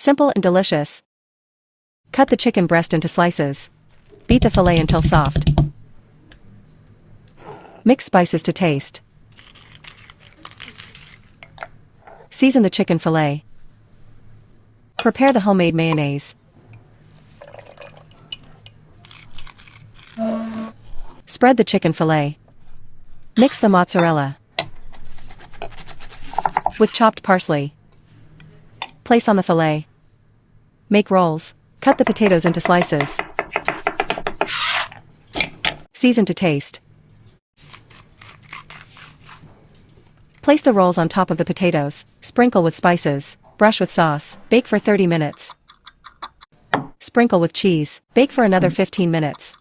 Simple and delicious. Cut the chicken breast into slices. Beat the fillet until soft. Mix spices to taste. Season the chicken fillet. Prepare the homemade mayonnaise. Spread the chicken fillet. Mix the mozzarella with chopped parsley. Place on the fillet. Make rolls. Cut the potatoes into slices. Season to taste. Place the rolls on top of the potatoes, sprinkle with spices, brush with sauce, bake for 30 minutes. Sprinkle with cheese, bake for another 15 minutes.